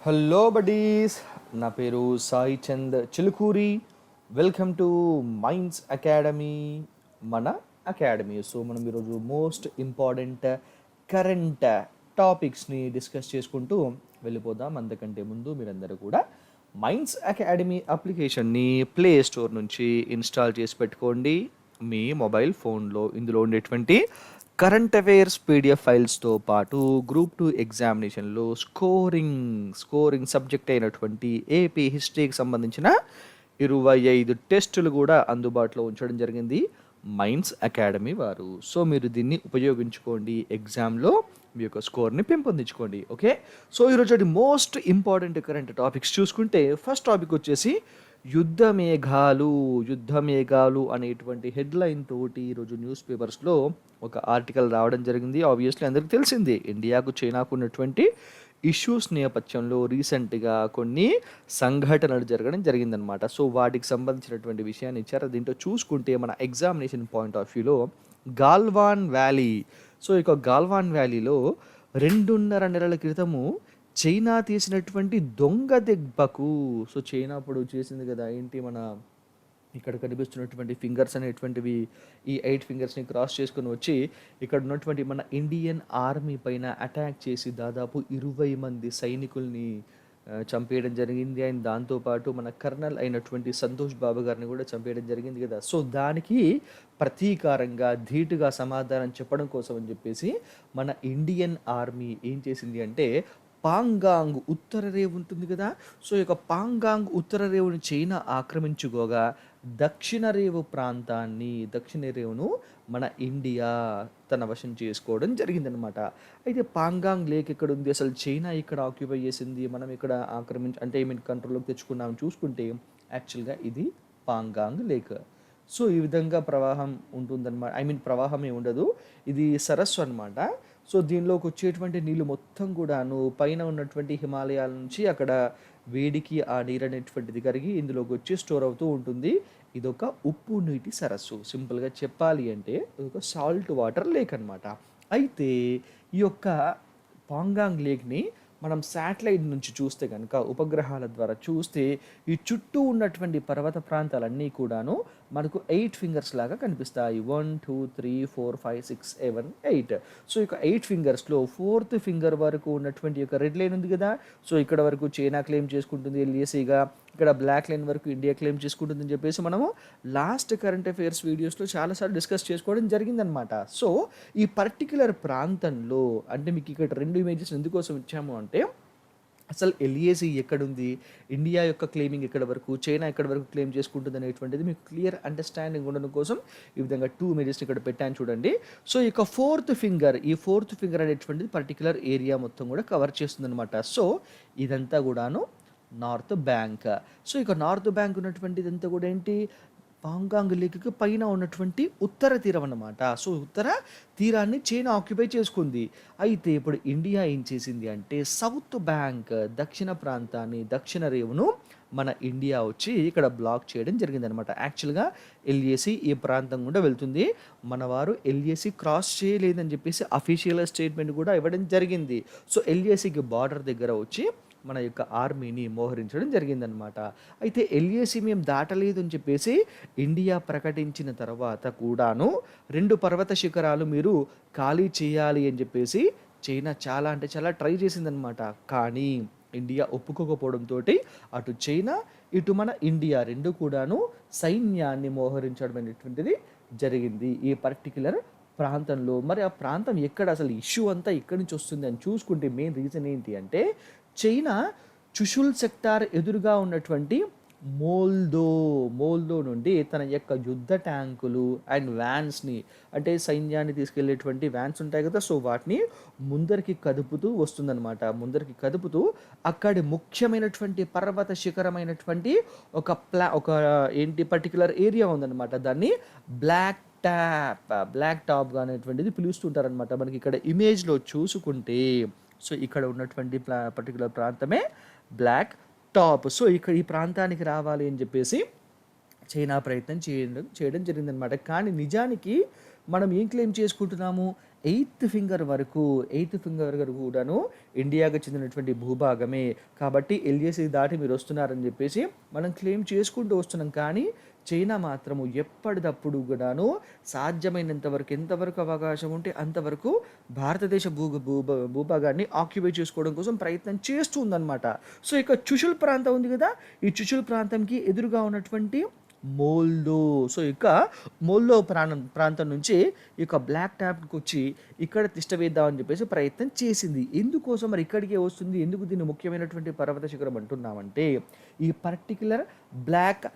Hello buddies, నా పేరు Sai Chand Chilukuri. Welcome to minds academy, మన అకాడమీ. సో మనం ఈరోజు మోస్ట్ ఇంపార్టెంట్ కరెంట్ టాపిక్స్ని డిస్కస్ చేసుకుంటూ వెళ్ళిపోదాం. అంతకంటే ముందు మీరందరూ కూడా మైండ్స్ అకాడమీ అప్లికేషన్ని ప్లే స్టోర్ నుంచి ఇన్స్టాల్ చేసి పెట్టుకోండి మీ మొబైల్ ఫోన్లో. ఇందులో ఉండేటువంటి కరెంట్ అఫైర్స్ పీడిఎఫ్ ఫైల్స్తో పాటు గ్రూప్ 2 ఎగ్జామినేషన్లో స్కోరింగ్ సబ్జెక్ట్ అయినటువంటి ఏపీ హిస్టరీకి సంబంధించిన 25 టెస్టులు కూడా అందుబాటులో ఉంచడం జరిగింది మైండ్స్ అకాడమీ వారు. సో మీరు దీన్ని ఉపయోగించుకోండి, ఎగ్జామ్లో మీ యొక్క స్కోర్ని పెంపొందించుకోండి. ఓకే, సో ఈరోజు మోస్ట్ ఇంపార్టెంట్ కరెంట్ టాపిక్స్ చూసుకుంటే ఫస్ట్ టాపిక్ వచ్చేసి యుద్ధ మేఘాలు అనేటువంటి హెడ్లైన్ తోటి ఈరోజు న్యూస్ పేపర్స్లో ఒక ఆర్టికల్ రావడం జరిగింది. ఆబ్వియస్లీ అందరికీ తెలిసిందే, ఇండియాకు చైనాకు ఉన్నటువంటి ఇష్యూస్ నేపథ్యంలో రీసెంట్గా కొన్ని సంఘటనలు జరగడం జరిగిందనమాట. సో వాటికి సంబంధించినటువంటి విషయాన్ని ఇచ్చారు. దీంట్లో చూసుకుంటే మన ఎగ్జామినేషన్ పాయింట్ ఆఫ్ వ్యూలో గాల్వాన్ వ్యాలీ, సో ఇక గాల్వాన్ వ్యాలీలో 2.5 నెలల క్రితము చైనా తీసినటువంటి దొంగ దెబ్బకు, సో చైనా అప్పుడు చేసింది కదా, ఏంటి మన ఇక్కడ కనిపిస్తున్నటువంటి ఫింగర్స్ అనేటువంటివి ఈ 8 ఫింగర్స్ని క్రాస్ చేసుకుని వచ్చి ఇక్కడ ఉన్నటువంటి మన ఇండియన్ ఆర్మీ పైన అటాక్ చేసి దాదాపు 20 మంది సైనికుల్ని చంపేయడం జరిగింది. అండ్ దాంతోపాటు మన కర్నల్ అయినటువంటి సంతోష్ బాబు గారిని కూడా చంపేయడం జరిగింది కదా. సో దానికి ప్రతీకారంగా ధీటుగా సమాధానం చెప్పడం కోసం అని చెప్పేసి మన ఇండియన్ ఆర్మీ ఏం చేసింది అంటే, పాంగాంగ్ ఉత్తర రేవు ఉంటుంది కదా, సో ఈ యొక్క పాంగాంగ్ ఉత్తర రేవుని చైనా ఆక్రమించుకోగా దక్షిణ రేవును మన ఇండియా తన వశం చేసుకోవడం జరిగిందనమాట. అయితే పాంగాంగ్ లేక్ ఎక్కడ ఉంది, అసలు చైనా ఇక్కడ ఆక్యుపై చేసింది, మనం ఇక్కడ కంట్రోల్లోకి తెచ్చుకున్నాం చూసుకుంటే యాక్చువల్గా ఇది పాంగాంగ్ లేక్. సో ఈ విధంగా ప్రవాహం ఉంటుందన్నమాట. ప్రవాహమే ఉండదు, ఇది సరస్సు అనమాట. సో దీనిలోకి వచ్చేటువంటి నీళ్ళు మొత్తం కూడాను పైన ఉన్నటువంటి హిమాలయాల నుంచి అక్కడ వేడికి ఆ నీరు అనేటువంటిది కరిగి ఇందులోకి వచ్చి స్టోర్ అవుతూ ఉంటుంది. ఇదొక ఉప్పు నీటి సరస్సు, సింపుల్గా చెప్పాలి అంటే ఇదొక సాల్ట్ వాటర్ లేక్ అనమాట. అయితే ఈ యొక్క పాంగాంగ్ లేక్ని మనం శాటిలైట్ నుంచి చూస్తే కనుక, ఉపగ్రహాల ద్వారా చూస్తే ఈ చుట్టూ ఉన్నటువంటి పర్వత ప్రాంతాలన్నీ కూడాను మనకు 8 ఫింగర్స్ లాగా కనిపిస్తాయి. 1 2 3 4 5 6 7 8. సో ఇక 8 ఫింగర్స్లో 4th ఫింగర్ వరకు ఉన్నటువంటి యొక్క రెడ్ లైన్ ఉంది కదా, సో ఇక్కడ వరకు చైనా క్లెయిమ్ చేసుకుంటుంది ఎల్ఏసీగా, ఇక్కడ బ్లాక్ లైన్ వరకు ఇండియా క్లెయిమ్ చేసుకుంటుందని చెప్పేసి మనము లాస్ట్ కరెంట్ అఫైర్స్ వీడియోస్లో చాలాసార్లు డిస్కస్ చేసుకోవడం జరిగిందనమాట. సో ఈ పర్టిక్యులర్ ప్రాంతంలో అంటే మీకు ఇక్కడ 2 ఇమేజెస్ ఎందుకోసం ఇచ్చాము అంటే, అసలు ఎల్ఏసీ ఎక్కడుంది, ఇండియా యొక్క క్లెయిమింగ్ ఎక్కడ వరకు, చైనా ఎక్కడ వరకు క్లెయిమ్ చేసుకుంటుంది అనేటువంటిది మీకు క్లియర్ అండర్స్టాండింగ్ ఉండడం కోసం ఈ విధంగా 2 ఇమేజెస్ని ఇక్కడ పెట్టాను చూడండి. సో ఇక 4th ఫింగర్ అనేటువంటిది పర్టికులర్ ఏరియా మొత్తం కూడా కవర్ చేస్తుంది అనమాట. సో ఇదంతా కూడాను నార్త్ బ్యాంక్. సో ఇక నార్త్ బ్యాంక్ ఉన్నటువంటి ఇదంతా కూడా ఏంటి, పాంగాంగ్ లేక్కి పైన ఉన్నటువంటి ఉత్తర తీరం అన్నమాట. సో ఉత్తర తీరాన్ని చైనా ఆక్యుపై చేసుకుంది. అయితే ఇప్పుడు ఇండియా ఏం చేసింది అంటే, సౌత్ బ్యాంక్ దక్షిణ రేవును మన ఇండియా వచ్చి ఇక్కడ బ్లాక్ చేయడం జరిగిందనమాట. యాక్చువల్గా ఎల్ఏసీ ఈ ప్రాంతం కూడా వెళ్తుంది, మన వారు ఎల్ఏసీ క్రాస్ చేయలేదని చెప్పేసి అఫీషియల్ స్టేట్మెంట్ కూడా ఇవ్వడం జరిగింది. సో ఎల్ఏసీకి బార్డర్ దగ్గర వచ్చి మన యొక్క ఆర్మీని మోహరించడం జరిగిందనమాట. అయితే ఎల్ఏసీ మేము దాటలేదు అని చెప్పేసి ఇండియా ప్రకటించిన తర్వాత కూడాను 2 పర్వత శిఖరాలు మీరు ఖాళీ చేయాలి అని చెప్పేసి చైనా చాలా అంటే చాలా ట్రై చేసిందనమాట. కానీ ఇండియా ఒప్పుకోకపోవడంతో అటు చైనా ఇటు మన ఇండియా 2 కూడాను సైన్యాన్ని మోహరించడం అనేటువంటిది జరిగింది ఈ పర్టిక్యులర్ ప్రాంతంలో. మరి ఆ ప్రాంతం ఎక్కడ, అసలు ఇష్యూ అంతా ఎక్కడి నుంచి వస్తుంది అని చూసుకుంటే మెయిన్ రీజన్ ఏంటి అంటే, చైనా చుషుల్ సెక్టార్ ఎదురుగా ఉన్నటువంటి మోల్దో నుండి తన యొక్క యుద్ధ ట్యాంకులు అండ్ వ్యాన్స్ని, అంటే సైన్యాన్ని తీసుకెళ్లేటువంటి వ్యాన్స్ ఉంటాయి కదా, సో వాటిని ముందరికి కదుపుతూ వస్తుందన్నమాట. ముందరికి కదుపుతూ అక్కడి ముఖ్యమైనటువంటి పర్వత శిఖరమైనటువంటి ఒక పర్టికులర్ ఏరియా ఉందన్నమాట. దాన్ని బ్లాక్ టాప్ అనేటువంటిది పిలుస్తుంటారనమాట. మనకి ఇక్కడ ఇమేజ్లో చూసుకుంటే, సో ఇక్కడ ఉన్నటువంటి పర్టికులర్ ప్రాంతమే బ్లాక్ టాప్. సో ఇక్కడ ఈ ప్రాంతానికి రావాలి అని చెప్పేసి చైనా ప్రయత్నం చేయడం జరిగిందనమాట. కానీ నిజానికి మనం ఏం క్లెయిమ్ చేసుకుంటున్నాము, ఎయిత్ ఫింగర్ వరకు కూడాను ఇండియాకి చెందినటువంటి భూభాగమే. కాబట్టి ఎల్ఏసి దాటి మీరు వస్తున్నారని చెప్పేసి మనం క్లెయిమ్ చేసుకుంటూ వస్తున్నాం. కానీ చైనా మాత్రము ఎప్పటిదప్పుడు కూడాను సాధ్యమైనంత వరకు ఎంతవరకు అవకాశం ఉంటే అంతవరకు భారతదేశ భూభాగాన్ని ఆక్యుపై చేసుకోవడం కోసం ప్రయత్నం చేస్తూ ఉందన్నమాట. సో ఇక చుషుల్ ప్రాంతం ఉంది కదా, ఈ చుషుల్ ప్రాంతంకి ఎదురుగా ఉన్నటువంటి మోల్దో. సో ఇక మోల్దో ప్రాంతం నుంచి ఇక బ్లాక్ ట్యాప్కి వచ్చి ఇక్కడ తిష్ట వేద్దామని చెప్పేసి ప్రయత్నం చేసింది. ఎందుకోసం మరి ఇక్కడికే వస్తుంది, ఎందుకు దీన్ని ముఖ్యమైనటువంటి పర్వత శిఖరం అంటున్నామంటే ఈ పర్టిక్యులర్ బ్లాక్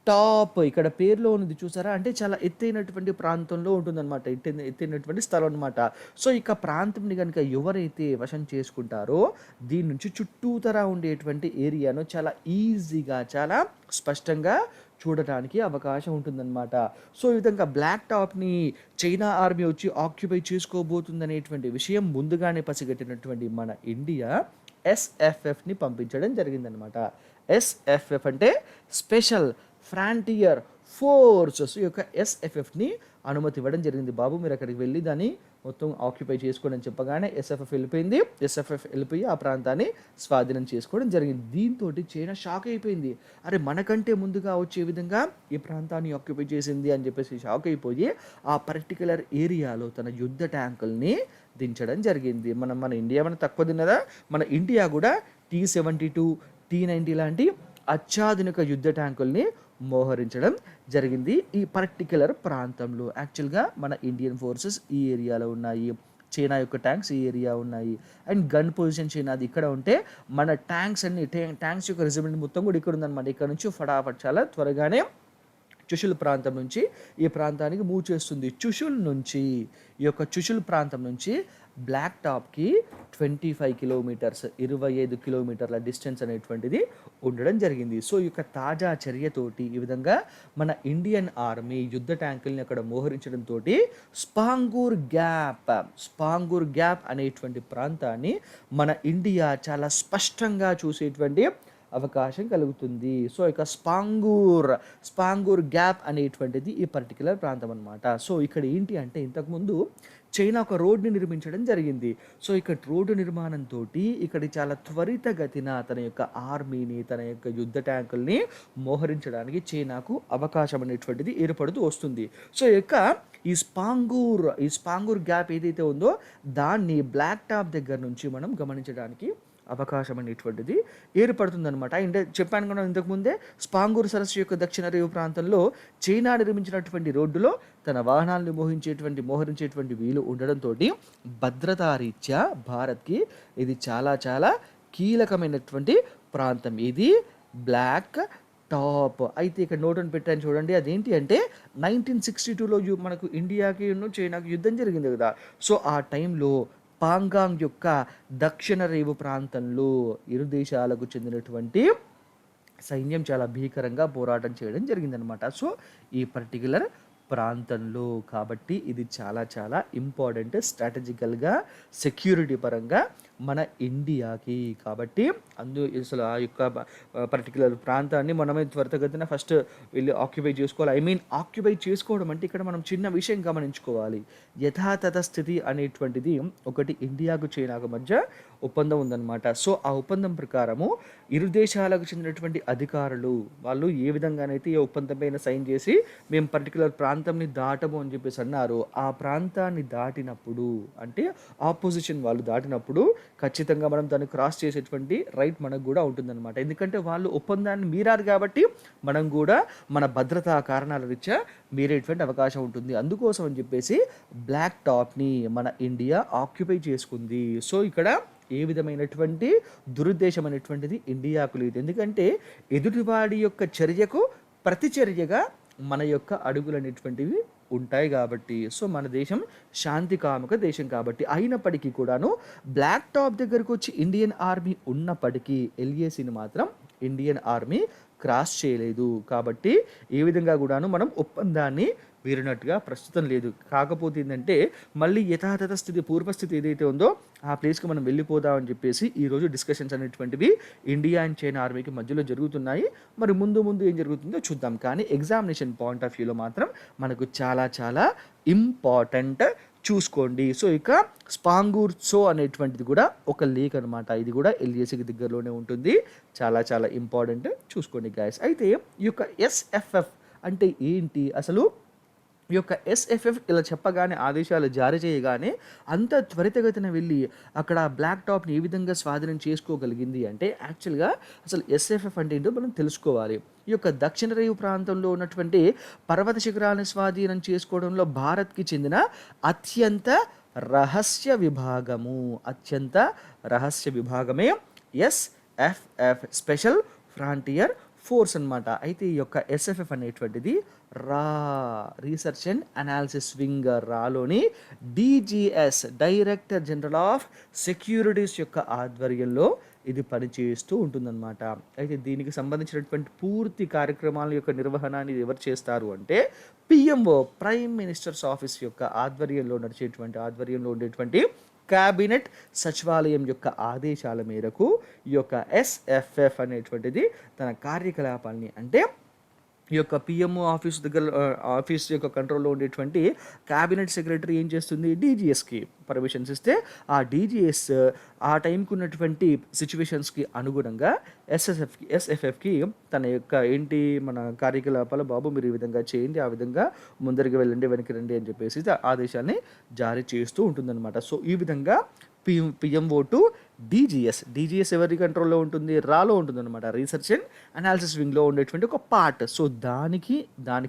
టాప్ ఇక్కడ పేరులో ఉన్నది చూసారా, అంటే చాలా ఎత్తైనటువంటి ప్రాంతంలో ఉంటుందన్నమాట, ఎత్తైనటువంటి స్థలం అనమాట. సో ఇక ప్రాంతంని కనుక ఎవరైతే వశం చేసుకుంటారో దీని నుంచి చుట్టూతరా ఉండేటువంటి ఏరియాను చాలా ఈజీగా చాలా స్పష్టంగా చూడటానికి అవకాశం ఉంటుందన్నమాట. సో ఈ విధంగా బ్లాక్ టాప్ని చైనా ఆర్మీ వచ్చి ఆక్యుపై చేసుకోబోతుందనేటువంటి విషయం ముందుగానే పసిగట్టినటువంటి మన ఇండియా ఎస్ఎఫ్ఎఫ్ని పంపించడం జరిగిందనమాట. ఎస్ఎఫ్ఎఫ్ అంటే స్పెషల్ ఫ్రాంటియర్ ఫోర్సెస్ యొక్క ఎస్ఎఫ్ఎఫ్ని అనుమతి ఇవ్వడం జరిగింది. బాబు మీరు అక్కడికి వెళ్ళి దాన్ని మొత్తం ఆక్యుపై చేసుకోండి అని చెప్పగానే ఎస్ఎఫ్ఎఫ్ వెళ్ళిపోయి ఆ ప్రాంతాన్ని స్వాధీనం చేసుకోవడం జరిగింది. దీంతో చైనా షాక్ అయిపోయింది. అరే మనకంటే ముందుగా వచ్చే విధంగా ఈ ప్రాంతాన్ని ఆక్యుపై చేసింది అని చెప్పేసి షాక్ అయిపోయి ఆ పర్టికులర్ ఏరియాలో తన యుద్ధ ట్యాంకుల్ని దించడం జరిగింది. మన ఇండియా తక్కువ తిన్నదా, మన ఇండియా కూడా T-72 T-90 లాంటి అత్యాధునిక యుద్ధ ట్యాంకుల్ని మోహరించడం జరిగింది ఈ పర్టిక్యులర్ ప్రాంతంలో. యాక్చువల్గా మన ఇండియన్ ఫోర్సెస్ ఈ ఏరియాలో ఉన్నాయి, చైనా యొక్క ట్యాంక్స్ ఈ ఏరియా ఉన్నాయి, అండ్ గన్ పొజిషన్ చైనాది ఇక్కడ ఉంటే మన ట్యాంక్స్ యొక్క రెజిమెంట్ మొత్తం కూడా ఇక్కడ ఉందన్నమాట. ఇక్కడ నుంచి ఫటాఫట్ చాలా త్వరగానే చుషుల్ ప్రాంతం నుంచి ఈ ప్రాంతానికి మూవ్ చేస్తుంది. ఈ యొక్క చుషుల్ ప్రాంతం నుంచి బ్లాక్ టాప్కి 25 కిలోమీటర్స్ 25 కిలోమీటర్ల డిస్టెన్స్ అనేటువంటిది ఉండడం జరిగింది. సో ఈ యొక్క తాజా చర్యతోటి ఈ విధంగా మన ఇండియన్ ఆర్మీ యుద్ధ ట్యాంకుల్ని అక్కడ మోహరించడంతో స్పాంగూర్ గ్యాప్ అనేటువంటి ప్రాంతాన్ని మన ఇండియా చాలా స్పష్టంగా చూసేటువంటి అవకాశం కలుగుతుంది. సో ఇక స్పాంగూర్ గ్యాప్ అనేటువంటిది ఈ పర్టికులర్ ప్రాంతం అనమాట. సో ఇక్కడ ఏంటి అంటే ఇంతకుముందు చైనా ఒక రోడ్ని నిర్మించడం జరిగింది. సో ఇక్కడ రోడ్డు నిర్మాణంతో ఇక్కడ చాలా త్వరితగతిన తన యొక్క ఆర్మీని తన యొక్క యుద్ధ ట్యాంకుల్ని మోహరించడానికి చైనాకు అవకాశం అనేటువంటిది ఏర్పడుతూ వస్తుంది. సో ఈ స్పాంగూర్ గ్యాప్ ఏదైతే ఉందో దాన్ని బ్లాక్ టాప్ దగ్గర నుంచి మనం గమనించడానికి అవకాశం అనేటువంటిది ఏర్పడుతుందన్నమాట. అంటే చెప్పాను కదా ఇంతకుముందే, స్పాంగూర్ సరస్సు యొక్క దక్షిణ రేవు ప్రాంతంలో చైనా నిర్మించినటువంటి రోడ్డులో తన వాహనాలను మోహరించేటువంటి వీలు ఉండడంతో భద్రతారీత్యా భారత్కి ఇది చాలా చాలా కీలకమైనటువంటి ప్రాంతం. ఇది బ్లాక్ టాప్. అయితే ఇక్కడ నోటును పెట్టాను చూడండి, అదేంటి అంటే 1962లో మనకు ఇండియాకి చైనాకి యుద్ధం జరిగింది కదా. సో ఆ టైంలో పాంగాంగ్ యొక్క దక్షిణ రేవు ప్రాంతంలో ఇరు దేశాలకు చెందినటువంటి సైన్యం చాలా భీకరంగా పోరాటం చేయడం జరిగిందనమాట. సో ఈ పర్టిక్యులర్ ప్రాంతంలో కాబట్టి ఇది చాలా చాలా ఇంపార్టెంట్ స్ట్రాటజికల్గా సెక్యూరిటీ పరంగా మన ఇండియాకి. కాబట్టి అసలు ఆ యొక్క పర్టికులర్ ప్రాంతాన్ని మనమే త్వరితగతిన ఫస్ట్ వెళ్ళి ఆక్యుపై చేసుకోవాలి. ఆక్యుపై చేసుకోవడం అంటే ఇక్కడ మనం చిన్న విషయం గమనించుకోవాలి. యథాతథ స్థితి అనేటువంటిది ఒకటి ఇండియాకు చైనాకు మధ్య ఒప్పందం ఉందన్నమాట. సో ఆ ఒప్పందం ప్రకారము ఇరు దేశాలకు చెందినటువంటి అధికారులు వాళ్ళు ఏ విధంగానైతే ఈ ఒప్పందం పైన సైన్ చేసి మేము పర్టికులర్ ప్రాంతంని దాటము అని చెప్పేసి అన్నారు, ఆ ప్రాంతాన్ని దాటినప్పుడు అంటే ఆపోజిషన్ వాళ్ళు దాటినప్పుడు ఖచ్చితంగా మనం దాన్ని క్రాస్ చేసేటువంటి రైట్ మనకు కూడా ఉంటుందన్నమాట. ఎందుకంటే వాళ్ళు ఒప్పందాన్ని మీరారు కాబట్టి మనం కూడా మన భద్రతా కారణాల రీత్యా మీరేటువంటి అవకాశం ఉంటుంది. అందుకోసం అని చెప్పేసి బ్లాక్ టాప్ని మన ఇండియా ఆక్యుపై చేసుకుంది. సో ఇక్కడ ఏ విధమైనటువంటి దురుద్దేశం అనేటువంటిది ఇండియాకు లేదు. ఎందుకంటే ఎదుటివాడి యొక్క చర్యకు ప్రతిచర్యగా మన యొక్క అడుగులు అనేటువంటివి ఉంటాయి కాబట్టి. సో మన దేశం శాంతి కాముక దేశం కాబట్టి. అయినప్పటికీ కూడాను బ్లాక్ టాప్ దగ్గరకు వచ్చి ఇండియన్ ఆర్మీ ఉన్నప్పటికీ ఎల్ఏసిని మాత్రం ఇండియన్ ఆర్మీ క్రాస్ చేయలేదు. కాబట్టి ఏ విధంగా కూడాను మనం ఒప్పందాన్ని వీరినట్టుగా ప్రస్తుతం లేదు. కాకపోతే ఏంటంటే మళ్ళీ యథాతథ స్థితి పూర్వస్థితి ఏదైతే ఉందో ఆ ప్లేస్కి మనం వెళ్ళిపోదామని చెప్పేసి ఈరోజు డిస్కషన్స్ అనేటువంటివి ఇండియా అండ్ చైనా ఆర్మీకి మధ్యలో జరుగుతున్నాయి. మరి ముందు ఏం జరుగుతుందో చూద్దాం. కానీ ఎగ్జామినేషన్ పాయింట్ ఆఫ్ వ్యూలో మాత్రం మనకు చాలా చాలా ఇంపార్టెంట్ చూసుకోండి. సో ఇక స్పాంగూర్ సో అనేటువంటిది కూడా ఒక లేక్ అనమాట. ఇది కూడా ఎల్ఏసికి దగ్గరలోనే ఉంటుంది. చాలా చాలా ఇంపార్టెంట్, చూసుకోండి గైస్. అయితే ఈ యొక్క ఎస్ఎఫ్ఎఫ్ అంటే ఏంటి అసలు? ఈ యొక్క ఎస్ఎఫ్ఎఫ్ ఇలా చెప్పగానే, ఆదేశాలు జారీ చేయగానే అంత త్వరితగతిన వెళ్ళి అక్కడ బ్లాక్ టాప్ని ఏ విధంగా స్వాధీనం చేసుకోగలిగింది అంటే, యాక్చువల్గా అసలు ఎస్ఎఫ్ఎఫ్ అంటే ఏంటో మనం తెలుసుకోవాలి. ఈ యొక్క దక్షిణ రేవు ప్రాంతంలో ఉన్నటువంటి పర్వత శిఖరాలను స్వాధీనం చేసుకోవడంలో భారత్కి చెందిన అత్యంత రహస్య విభాగము, అత్యంత రహస్య విభాగమే ఎస్ఎఫ్ఎఫ్, స్పెషల్ ఫ్రాంటియర్ ఫోర్స్ అనమాట. అయితే ఈ యొక్క ఎస్ఎఫ్ఎఫ్ అనేటువంటిది రా, రీసెర్చ్ అండ్ అనాలిసిస్ వింగ్, రాలోని DGS, director general of securities యొక్క ఆధ్వర్యంలో ఇది పనిచేస్తూ ఉంటుందన్నమాట. అయితే దీనికి సంబంధించినటువంటి పూర్తి కార్యక్రమాల యొక్క నిర్వహణని ఎవరు చేస్తారు అంటే పిఎంఓ, ప్రైమ్ మినిస్టర్స్ ఆఫీస్ యొక్క ఆధ్వర్యంలో ఉండేటువంటి క్యాబినెట్ సచివాలయం యొక్క ఆదేశాల మేరకు ఈ యొక్క ఎస్ఎఫ్ఎఫ్ అనేటువంటిది తన కార్యకలాపాలని, అంటే ఈ యొక్క పిఎంఓ ఆఫీస్ యొక్క కంట్రోల్లో ఉండేటువంటి క్యాబినెట్ సెక్రటరీ ఏం చేస్తుంది, డీజీఎస్కి పర్మిషన్స్ ఇస్తే ఆ డీజీఎస్ ఆ టైంకి ఉన్నటువంటి సిచ్యువేషన్స్కి అనుగుణంగా ఎస్ఎఫ్ఎఫ్కి తన యొక్క ఏంటి మన కార్యకలాపాలు, బాబు మీరు ఈ విధంగా చేయండి, ఆ విధంగా ముందరికి వెళ్ళండి, వెనక్కి రండి అని చెప్పేసి ఆదేశాన్ని జారీ చేస్తూ ఉంటుందన్నమాట. సో ఈ విధంగా పిఎంఓ టు డిజిఎస్ ఎవరి కంట్రోల్లో ఉంటుంది, రాలో ఉంటుందన్నమాట. రీసెర్చ్ అండ్ అనాలిసిస్ వింగ్లో ఉండేటువంటి ఒక పార్ట్. సో దాని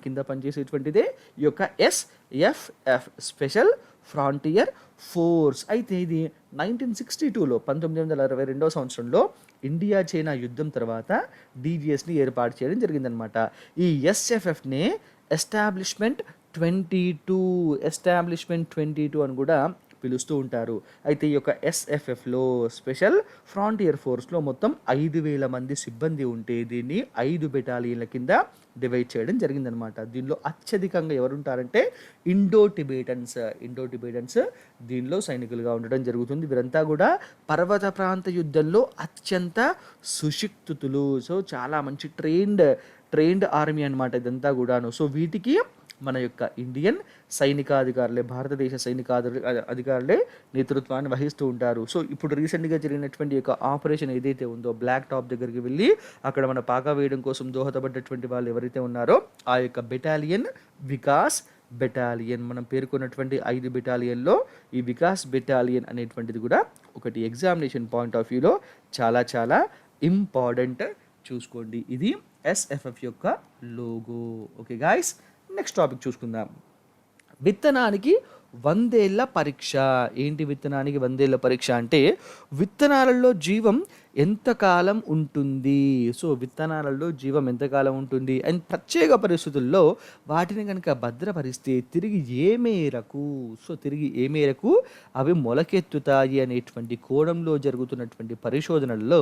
కింద పనిచేసేటువంటిదే ఈ యొక్క ఎస్ఎఫ్ఎఫ్, స్పెషల్ ఫ్రాంటియర్ ఫోర్స్. అయితే ఇది 1962లో 1962 సంవత్సరంలో ఇండియా చైనా యుద్ధం తర్వాత డిజిఎస్ని ఏర్పాటు చేయడం జరిగిందనమాట. ఈ ఎస్ఎఫ్ఎఫ్ని ఎస్టాబ్లిష్మెంట్ 22 అని కూడా పిలుస్తూ ఉంటారు. అయితే ఈ యొక్క ఎస్ఎఫ్ఎఫ్లో, స్పెషల్ ఫ్రాంటియర్ ఫోర్స్లో మొత్తం 5,000 మంది సిబ్బంది ఉంటే దీన్ని 5 బెటాలియన్ల కింద డివైడ్ చేయడం జరిగిందనమాట. దీనిలో అత్యధికంగా ఎవరుంటారంటే ఇండో టిబేటన్స్ దీనిలో సైనికులుగా ఉండడం జరుగుతుంది. వీరంతా కూడా పర్వత ప్రాంత యుద్ధంలో అత్యంత సుశిక్షితులు. సో చాలా మంచి ట్రైన్డ్ ఆర్మీ అనమాట ఇదంతా కూడాను. సో వీటికి మన యొక్క ఇండియన్ సైనికాధికారులే, భారతదేశ అధికారులే నేతృత్వాన్ని వహిస్తూ ఉంటారు. సో ఇప్పుడు రీసెంట్గా జరిగినటువంటి యొక్క ఆపరేషన్ ఏదైతే ఉందో, బ్లాక్ టాప్ దగ్గరికి వెళ్ళి అక్కడ మన పాకా వేయడం కోసం దోహదపడ్డటువంటి వాళ్ళు ఎవరైతే ఉన్నారో ఆ యొక్క వికాస్ బెటాలియన్, మనం పేర్కొన్నటువంటి 5 బెటాలియన్లో ఈ వికాస్ బెటాలియన్ అనేటువంటిది కూడా ఒకటి ఎగ్జామినేషన్ పాయింట్ ఆఫ్ వ్యూలో చాలా చాలా ఇంపార్టెంట్, చూసుకోండి. ఇది ఎస్ఎఫ్ఎఫ్ యొక్క logo. Okay guys, next topic చూసుకుందాం. విత్తనానికి 100 ఏళ్ల పరీక్ష. ఏంటి విత్తనానికి 100 ఏళ్ల పరీక్ష అంటే, విత్తనాలలో జీవం ఎంతకాలం ఉంటుంది, సో విత్తనాలలో జీవం ఎంతకాలం ఉంటుంది అండ్ ప్రత్యేక పరిస్థితుల్లో వాటిని కనుక భద్రపరిస్తే తిరిగి ఏ మేరకు అవి మొలకెత్తుతాయి అనేటువంటి కోణంలో జరుగుతున్నటువంటి పరిశోధనల్లో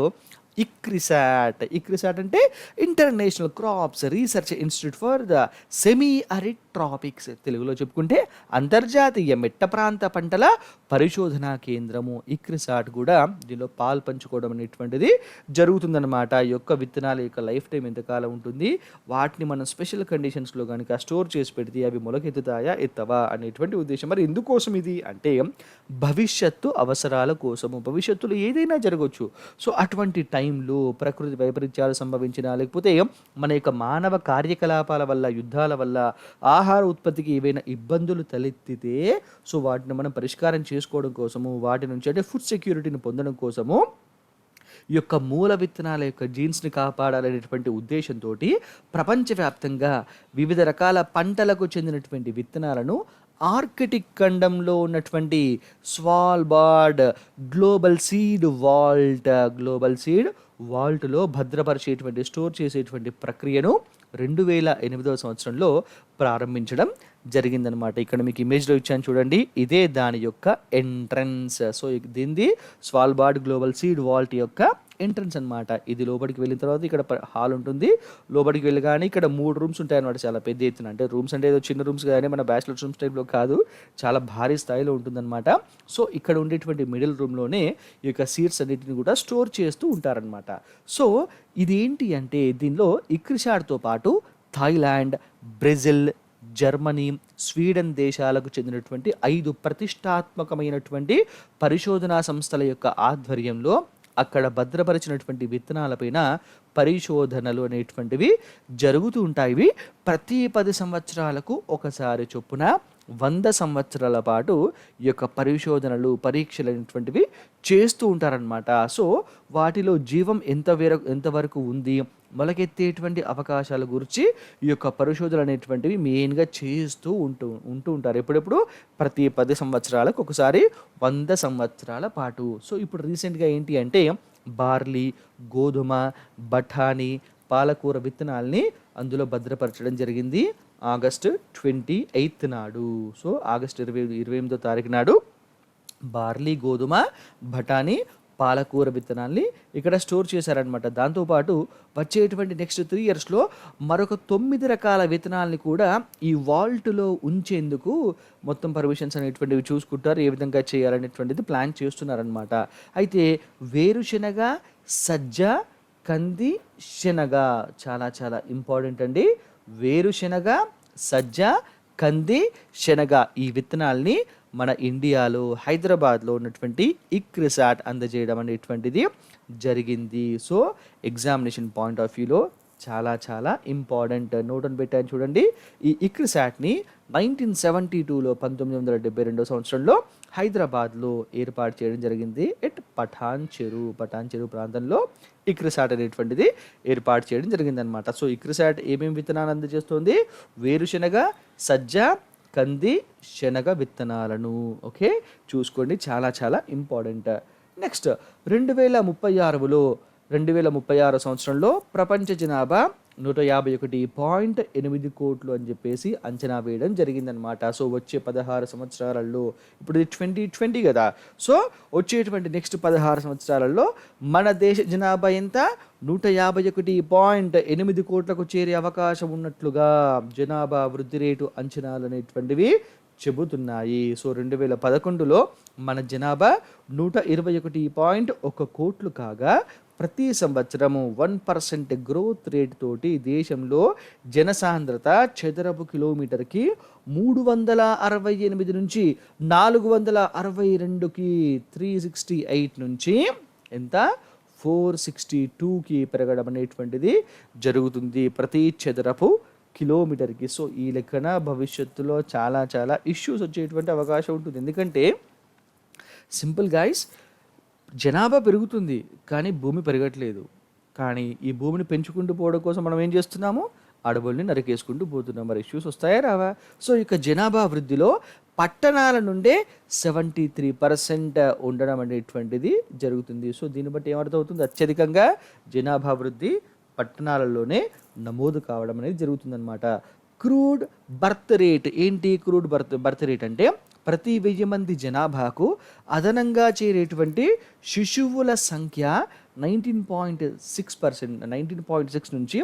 ఇక్రిసాట్ అంటే international crops research institute for the semi arid tropics, తెలుగులో చెప్పుకుంటే అంతర్జాతీయ మెట్ట ప్రాంత పంటల పరిశోధనా కేంద్రము ఇక్రిసాట్ కూడా దీనిలో పాలు పంచుకోవడం అనేటువంటిది జరుగుతుందన్నమాట. ఈ యొక్క విత్తనాల యొక్క లైఫ్ టైం ఎంతకాలం ఉంటుంది, వాటిని మనం స్పెషల్ కండిషన్స్లో కనుక స్టోర్ చేసి పెడితే అవి మొలకెత్తుతాయా ఎత్తవా అనేటువంటి ఉద్దేశం. మరి ఎందుకోసం ఇది అంటే భవిష్యత్తు అవసరాల కోసము. భవిష్యత్తులో ఏదైనా జరగవచ్చు. సో అటువంటి టైంలో ప్రకృతి వైపరీత్యాలు సంభవించినా, లేకపోతే మన యొక్క మానవ కార్యకలాపాల వల్ల, యుద్ధాల వల్ల ఆహార ఉత్పత్తికి ఏవైనా ఇబ్బందులు తలెత్తితే సో వాటిని మనం పరిష్కారం చేసుకోవడం కోసము, వాటి నుంచి అంటే ఫుడ్ సెక్యూరిటీని పొందడం కోసము ఈ యొక్క మూల విత్తనాల యొక్క జీన్స్ని కాపాడాలనేటువంటి ఉద్దేశంతో ప్రపంచవ్యాప్తంగా వివిధ రకాల పంటలకు చెందినటువంటి విత్తనాలను ఆర్కిటిక్ ఖండంలో ఉన్నటువంటి స్వాల్బార్డ్ గ్లోబల్ సీడ్ వాల్ట్లో భద్రపరిచేటువంటి, స్టోర్ చేసేటువంటి ప్రక్రియను 2008 సంవత్సరంలో ప్రారంభించడం జరిగిందనమాట. ఇక్కడ మీకు ఇమేజ్లో ఇచ్చాను చూడండి, ఇదే దాని యొక్క ఎంట్రన్స్. సో దీనిది స్వాల్బార్డ్ గ్లోబల్ సీడ్ వాల్ట్ యొక్క ఎంట్రన్స్ అనమాట. ఇది లోపలికి వెళ్ళిన తర్వాత ఇక్కడ హాల్ ఉంటుంది. లోపలికి వెళ్ళగానే ఇక్కడ 3 రూమ్స్ ఉంటాయి అనమాట, చాలా పెద్ద ఎత్తున. అంటే రూమ్స్ అంటే ఏదో చిన్న రూమ్స్ కానీ మన బ్యాచిలర్స్ రూమ్స్ టైప్లో కాదు, చాలా భారీ స్థాయిలో ఉంటుందన్నమాట. సో ఇక్కడ ఉండేటువంటి మిడిల్ రూమ్లోనే ఈ యొక్క సీడ్స్ అన్నిటిని కూడా స్టోర్ చేస్తూ ఉంటారనమాట. సో ఇదేంటి అంటే దీనిలో ఇక్రిసాట్తో పాటు థాయిలాండ్, బ్రెజిల్, జర్మనీ, స్వీడన్ దేశాలకు చెందినటువంటి 5 ప్రతిష్టాత్మకమైనటువంటి పరిశోధనా సంస్థల యొక్క ఆధ్వర్యంలో అక్కడ భద్రపరిచినటువంటి విత్తనాలపైన పరిశోధనలు అనేటువంటివి జరుగుతూ ఉంటాయి. ఇవి ప్రతి 10 సంవత్సరాలకు ఒకసారి చొప్పున 100 సంవత్సరాల పాటు ఈ యొక్క పరిశోధనలు, పరీక్షలు అనేటువంటివి చేస్తూ ఉంటారనమాట. సో వాటిలో జీవం ఎంతవరకు ఉంది, మొలకెత్తేటువంటి అవకాశాల గురించి ఈ యొక్క పరిశోధనలు అనేటువంటివి మెయిన్గా చేస్తూ ఉంటూ ఉంటారు. ఎప్పుడెప్పుడు ప్రతి 10 సంవత్సరాలకు ఒకసారి 100 సంవత్సరాల పాటు. సో ఇప్పుడు రీసెంట్గా ఏంటి అంటే బార్లీ, గోధుమ, బఠానీ, పాలకూర విత్తనాల్ని అందులో భద్రపరచడం జరిగింది ఆగస్టు 28 నాడు. సో ఆగస్టు 28వ తారీఖు నాడు బార్లీ, గోధుమ, బఠానీ, పాలకూర విత్తనాల్ని ఇక్కడ స్టోర్ చేశారనమాట. దాంతోపాటు వచ్చేటువంటి నెక్స్ట్ 3 ఇయర్స్లో మరొక 9 రకాల విత్తనాల్ని కూడా ఈ వాల్ట్లో ఉంచేందుకు మొత్తం పర్మిషన్స్ అనేటువంటివి చూసుకుంటారు, ఏ విధంగా చేయాలనేటువంటిది ప్లాన్ చేస్తున్నారనమాట. అయితే వేరుశెనగ, సజ్జ, కంది, శనగ చాలా చాలా ఇంపార్టెంట్ అండి. వేరుశెనగ, సజ్జ, కంది, శనగ ఈ విత్తనాల్ని మన ఇండియాలో హైదరాబాద్లో ఉన్నటువంటి ఇక్రిసాట్ అందజేయడం అనేటువంటిది జరిగింది. సో ఎగ్జామినేషన్ పాయింట్ ఆఫ్ వ్యూలో చాలా చాలా ఇంపార్టెంట్. నోట్ అని పెట్టాను చూడండి. ఈ ఇక్రిసాట్ని 1972లో 1972 సంవత్సరంలో హైదరాబాద్లో ఏర్పాటు చేయడం జరిగింది. పఠాన్ చెరు ప్రాంతంలో ఇక్రిసాట్ అనేటువంటిది ఏర్పాటు చేయడం జరిగిందనమాట. సో ఇక్రిసాట్ ఏమేమి విత్తనాలు అందజేస్తుంది? వేరుశెనగ, సజ్జ, కంది, శనగ విత్తనాలను. ఓకే, చూసుకోండి, చాలా చాలా ఇంపార్టెంట్. నెక్స్ట్ 2036 సంవత్సరంలో ప్రపంచ జనాభా 151.8 కోట్లు అని చెప్పేసి అంచనా వేయడం జరిగిందనమాట. సో వచ్చే 16 సంవత్సరాలలో, ఇప్పుడు ఇది 2020 కదా, సో వచ్చేటువంటి నెక్స్ట్ 16 సంవత్సరాలలో మన దేశ జనాభా ఎంత? 151.8 కోట్లకు చేరే అవకాశం ఉన్నట్లుగా జనాభా వృద్ధి రేటు అంచనాలు అనేటువంటివి చెబుతున్నాయి. సో 2011లో మన జనాభా 121.1 కోట్లు కాగా ప్రతి సంవత్సరము 1% గ్రోత్ రేట్ తోటి దేశంలో జనసాంద్రత చదరపు కిలోమీటర్కి 368 నుంచి 462కి, 368 నుంచి ఎంత 462కి పెరగడం అనేటువంటిది జరుగుతుంది ప్రతి చదరపు కిలోమీటర్కి. సో ఈ లెక్కన భవిష్యత్తులో చాలా చాలా ఇష్యూస్ వచ్చేటువంటి అవకాశం ఉంటుంది. ఎందుకంటే సింపుల్ గైస్, జనాభా పెరుగుతుంది కానీ భూమి పెరగట్లేదు. కానీ ఈ భూమిని పెంచుకుంటూ పోవడం కోసం మనం ఏం చేస్తున్నాము? అడవుల్ని నరికేసుకుంటూ పోతున్నాం. మరి ఇష్యూస్ వస్తాయా రావా? సో ఇక జనాభా వృద్ధిలో పట్టణాల నుండే 73% ఉండడం అనేటువంటిది జరుగుతుంది. సో దీన్ని బట్టి ఏమర్థమవుతుంది? అత్యధికంగా జనాభా వృద్ధి పట్టణాలలోనే నమోదు కావడం అనేది జరుగుతుందన్నమాట. క్రూడ్ బర్త్ రేట్ ఏంటి? క్రూడ్ బర్త్ రేట్ అంటే ప్రతి 1000 మంది జనాభాకు అదనంగా చేరేటువంటి శిశువుల సంఖ్య 19.6 నుంచి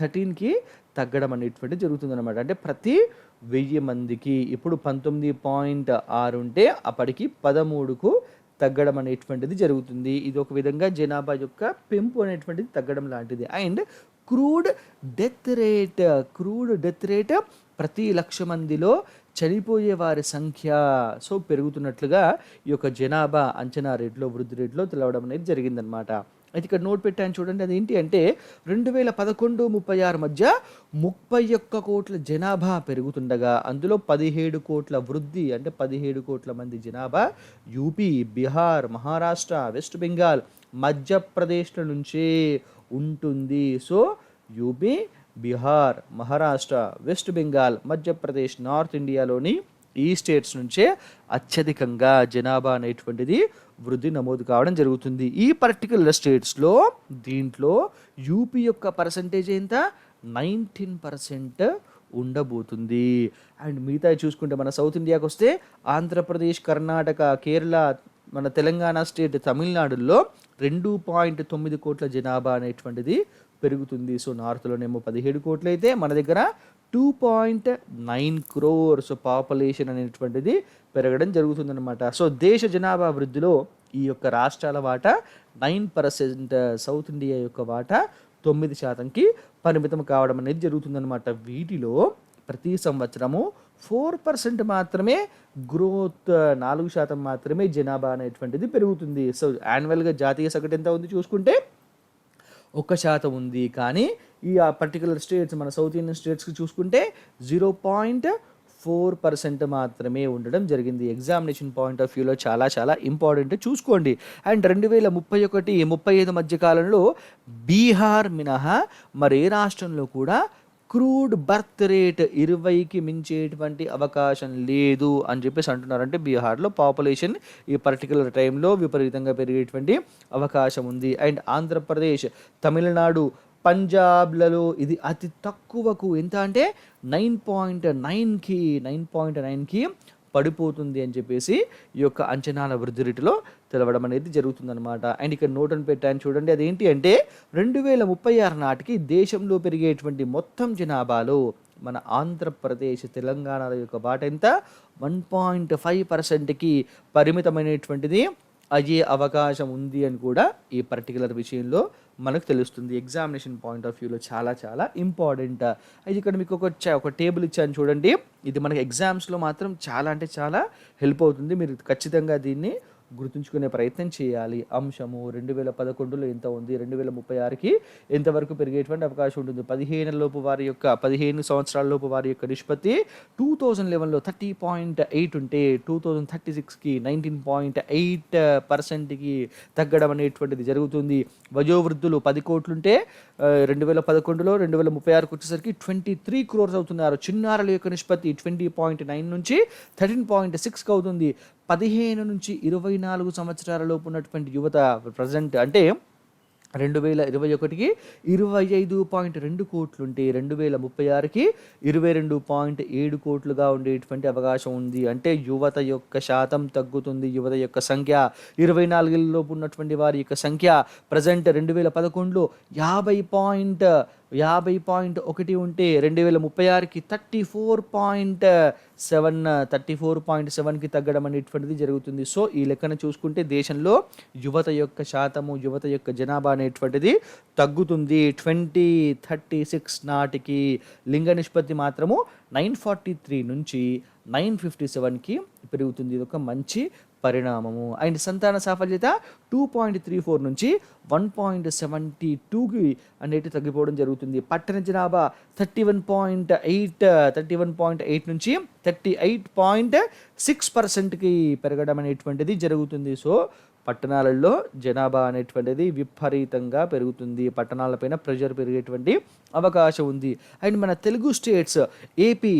13కి తగ్గడం అనేటువంటి జరుగుతుందన్నమాట. అంటే ప్రతి 1000 మందికి ఇప్పుడు 19.6 ఉంటే అప్పటికి 13కు తగ్గడం అనేటువంటిది జరుగుతుంది. ఇది ఒక విధంగా జనాభా యొక్క పెంపు అనేటువంటిది తగ్గడం లాంటిది. అండ్ క్రూడ్ డెత్ రేట్ ప్రతి 1,00,000 మందిలో చనిపోయే వారి సంఖ్య సో పెరుగుతున్నట్లుగా ఈ యొక్క జనాభా అంచనా రేట్లో, వృద్ధి రేట్లో తెలవడం అనేది జరిగిందనమాట. అయితే ఇక్కడ నోట్ పెట్టాను చూడండి. అదేంటి అంటే 2011-36 మధ్య 31 కోట్ల జనాభా పెరుగుతుండగా అందులో 17 కోట్ల వృద్ధి, అంటే 17 కోట్ల మంది జనాభా యూపీ, బీహార్, మహారాష్ట్ర, వెస్ట్ బెంగాల్, మధ్యప్రదేశ్ల నుంచే ఉంటుంది. So UP, Bihar, Maharashtra, west Bengal, Madhya Pradesh, north ఇండియాలోని ఈ స్టేట్స్ నుంచే అత్యధికంగా జనాభా అనేటువంటిది వృద్ధి నమోదు కావడం జరుగుతుంది. ఈ పర్టికులర్ స్టేట్స్లో దీంట్లో యూపీ యొక్క పర్సంటేజ్ ఎంత? 19% ఉండబోతుంది. అండ్ మిగతా చూసుకుంటే మన సౌత్ ఇండియాకి వస్తే ఆంధ్రప్రదేశ్, కర్ణాటక, కేరళ, మన తెలంగాణ స్టేట్, తమిళనాడులో 2.9 కోట్ల జనాభా అనేటువంటిది పెరుగుతుంది. సో నార్త్లోనేమో 17 కోట్లు అయితే మన దగ్గర 2.9 crores పాపులేషన్ అనేటువంటిది పెరగడం జరుగుతుందన్నమాట. సో దేశ జనాభా వృద్ధిలో ఈ యొక్క రాష్ట్రాల వాటా 9%, సౌత్ ఇండియా యొక్క వాటా 9%కి పరిమితం కావడం అనేది జరుగుతుందన్నమాట. వీటిలో ప్రతి సంవత్సరము 4% మాత్రమే గ్రోత్, 4% మాత్రమే జనాభా అనేటువంటిది పెరుగుతుంది. సో యాన్యువల్గా జాతీయ సగటు ఎంత ఉంది చూసుకుంటే 1% ఉంది. కానీ ఈ పర్టికులర్ స్టేట్స్, మన సౌత్ ఇండియన్ స్టేట్స్కి చూసుకుంటే 0.4% మాత్రమే ఉండడం జరిగింది. ఎగ్జామినేషన్ పాయింట్ ఆఫ్ వ్యూలో చాలా చాలా ఇంపార్టెంట్, చూసుకోండి. అండ్ 2031-35 మధ్య కాలంలో బీహార్ మినహా మరే రాష్ట్రంలో కూడా క్రూడ్ బర్త్ రేట్ 20కి మించేటువంటి అవకాశం లేదు అని చెప్పేసి అంటున్నారు. అంటే బీహార్లో పాపులేషన్ ఈ పర్టికులర్ టైంలో విపరీతంగా పెరిగేటువంటి అవకాశం ఉంది. అండ్ ఆంధ్రప్రదేశ్, తమిళనాడు, పంజాబ్లలో ఇది అతి తక్కువకు ఎంత అంటే 9.9కి పడిపోతుంది అని చెప్పేసి ఈ యొక్క అంచనాల వృద్ధి రేటులో తెలవడం అనేది జరుగుతుందన్నమాట. అండ్ ఇక్కడ నోటును పెట్టాను చూడండి, అదేంటి అంటే 2036 నాటికి దేశంలో పెరిగేటువంటి మొత్తం జనాభాలో మన ఆంధ్రప్రదేశ్, తెలంగాణల యొక్క వాటా ఎంత 1.5%కి పరిమితమైనటువంటిది అయ్యే అవకాశం ఉంది అని కూడా ఈ పర్టికులర్ విషయంలో మనకు తెలుస్తుంది. ఎగ్జామినేషన్ పాయింట్ ఆఫ్ వ్యూలో చాలా చాలా ఇంపార్టెంట్. అయితే ఇక్కడ మీకు ఒక టేబుల్ ఇచ్చాను చూడండి, ఇది మనకి ఎగ్జామ్స్లో మాత్రం చాలా అంటే చాలా హెల్ప్ అవుతుంది. మీరు ఖచ్చితంగా దీన్ని గుర్తుంచుకునే ప్రయత్నం చేయాలి. అంశము 2011లో ఎంత ఉంది, 2036కి ఎంతవరకు పెరిగేటువంటి అవకాశం ఉంటుంది. 15 సంవత్సరాల లోపు వారి యొక్క నిష్పత్తి 2011లో 30.8 ఉంటే 2036కి 19.8%కి తగ్గడం అనేటువంటిది జరుగుతుంది. వయోవృద్ధులు 10 కోట్లుంటే 2011లో 2036కి వచ్చేసరికి 23 crores అవుతున్నారు. చిన్నారుల యొక్క నిష్పత్తి 20.9 నుంచి 13.6కి అవుతుంది. 15 నుంచి 24 సంవత్సరాల లోపు ఉన్నటువంటి యువత ప్రజెంట్ అంటే 2021కి 25.2 కోట్లుంటే 2036కి 22.7 కోట్లుగా ఉండేటువంటి అవకాశం ఉంది. అంటే యువత యొక్క శాతం తగ్గుతుంది. యువత యొక్క సంఖ్య 24 లోపు ఉన్నటువంటి వారి యొక్క సంఖ్య ప్రజెంట్ 2011లో 50.1 ఉంటే 2036కి 34.7కి తగ్గడం అనేటువంటిది జరుగుతుంది. సో ఈ లెక్కన చూసుకుంటే దేశంలో యువత యొక్క శాతము, యువత యొక్క జనాభా అనేటువంటిది తగ్గుతుంది. 2036 నాటికి లింగ నిష్పత్తి మాత్రము 943 నుంచి 957కి పెరుగుతుంది. ఇది ఒక మంచి పరిణామము. అండ్ సంతాన సాఫల్యత 2.34 నుంచి 1.72కి అనేది తగ్గిపోవడం జరుగుతుంది. పట్టణ జనాభా 31.8 నుంచి 38.6%కి పెరగడం అనేటువంటిది జరుగుతుంది. సో పట్టణాలలో జనాభా అనేటువంటిది విపరీతంగా పెరుగుతుంది. పట్టణాలపైన ప్రెషర్ పెరిగేటువంటి అవకాశం ఉంది. అండ్ మన తెలుగు స్టేట్స్ ఏపీ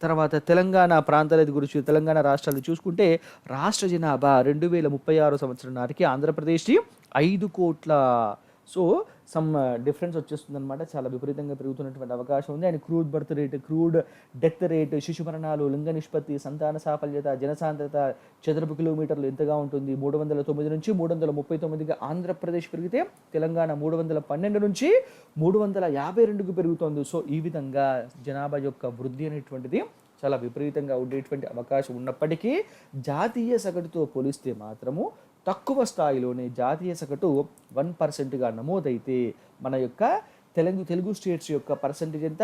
తర్వాత తెలంగాణ ప్రాంతాల గురించి, తెలంగాణ రాష్ట్రాలు చూసుకుంటే రాష్ట్ర జనాభా 2036 సంవత్సరం నాటికి ఆంధ్రప్రదేశ్కి 5 కోట్ల. సో సమ్ డిఫరెన్స్ వచ్చేస్తుంది అనమాట. చాలా విపరీతంగా పెరుగుతున్నటువంటి అవకాశం ఉంది. And crude birth rate, crude death rate, శిశు మరణాలు, లింగ నిష్పత్తి, సంతాన సాఫల్యత, జనసాంద్రత చదరపు కిలోమీటర్లు ఎంతగా ఉంటుంది. 309 నుంచి 339గా ఆంధ్రప్రదేశ్ పెరిగితే తెలంగాణ 312 నుంచి 352కు పెరుగుతోంది. సో ఈ విధంగా జనాభా యొక్క వృద్ధి అనేటువంటిది చాలా విపరీతంగా ఉండేటువంటి అవకాశం ఉన్నప్పటికీ జాతీయ సగటుతో పోలిస్తే మాత్రము తక్కువ స్థాయిలోనే జాతీయ సగటు 1%గా నమోదైతే మన యొక్క తెలుగు స్టేట్స్ యొక్క పర్సెంటేజ్ ఎంత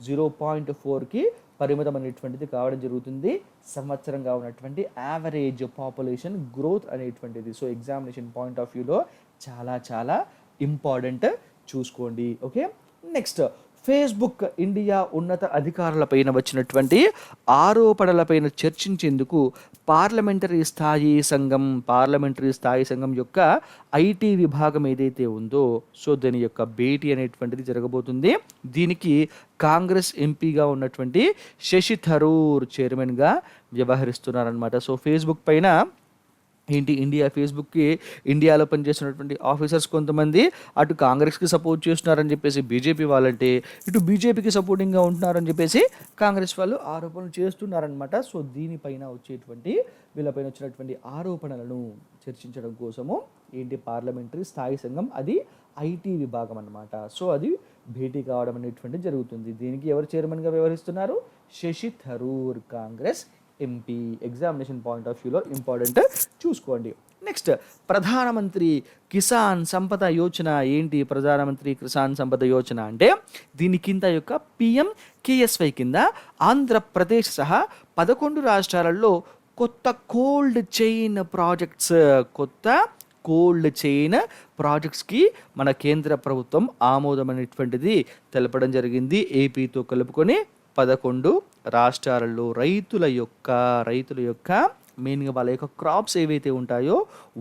0.4కి పరిమితం అనేటువంటిది కావడం జరుగుతుంది. సంవత్సరంగా ఉన్నటువంటి యావరేజ్ పాపులేషన్ గ్రోత్ అనేటువంటిది. సో ఎగ్జామినేషన్ పాయింట్ ఆఫ్ వ్యూలో చాలా చాలా ఇంపార్టెంట్, చూసుకోండి. ఓకే, నెక్స్ట్ ఫేస్బుక్ ఇండియా ఉన్నత అధికారులపైన వచ్చినటువంటి ఆరోపణలపైన చర్చించేందుకు పార్లమెంటరీ స్థాయి సంఘం యొక్క ఐటీ విభాగం ఏదైతే ఉందో సో దీని యొక్క భేటీ అనేటువంటిది జరగబోతుంది. దీనికి కాంగ్రెస్ ఎంపీగా ఉన్నటువంటి శశి థరూర్ చైర్మన్గా వ్యవహరిస్తున్నారనమాట. సో ఫేస్బుక్ పైన ఫేస్బుక్కి ఇండియాలో పనిచేస్తున్నటువంటి ఆఫీసర్స్ కొంతమంది అటు కాంగ్రెస్కి సపోర్ట్ చేస్తున్నారని చెప్పేసి బీజేపీ వాళ్ళంటే, ఇటు బీజేపీకి సపోర్టింగ్గా ఉంటున్నారని చెప్పేసి కాంగ్రెస్ వాళ్ళు ఆరోపణలు చేస్తున్నారనమాట. సో దీనిపైన వీళ్ళపైన వచ్చినటువంటి ఆరోపణలను చర్చించడం కోసము పార్లమెంటరీ స్థాయి సంఘం, అది ఐటీ విభాగం అనమాట. సో అది భేటీ కావడం అనేటువంటి జరుగుతుంది. దీనికి ఎవరు చైర్మన్గా వ్యవహరిస్తున్నారు? Shashi Tharoor, Congress MP. Examination point of వ్యూలో ఇంపార్టెంట్, చూసుకోండి. నెక్స్ట్ ప్రధానమంత్రి కిసాన్ సంపద యోజన ఏంటి? ప్రధానమంత్రి కిసాన్ సంపద యోజన అంటే దీని కింద యొక్క పిఎం కేఎస్వై కింద ఆంధ్రప్రదేశ్ సహా 11 రాష్ట్రాలలో కొత్త కోల్డ్ చైన్ ప్రాజెక్ట్స్కి మన కేంద్ర ప్రభుత్వం ఆమోదం అనేటువంటిది తెలపడం జరిగింది. ఏపీతో కలుపుకొని 11 రాష్ట్రాలలో రైతుల యొక్క మెయిన్గా వాళ్ళ యొక్క క్రాప్స్ ఏవైతే ఉంటాయో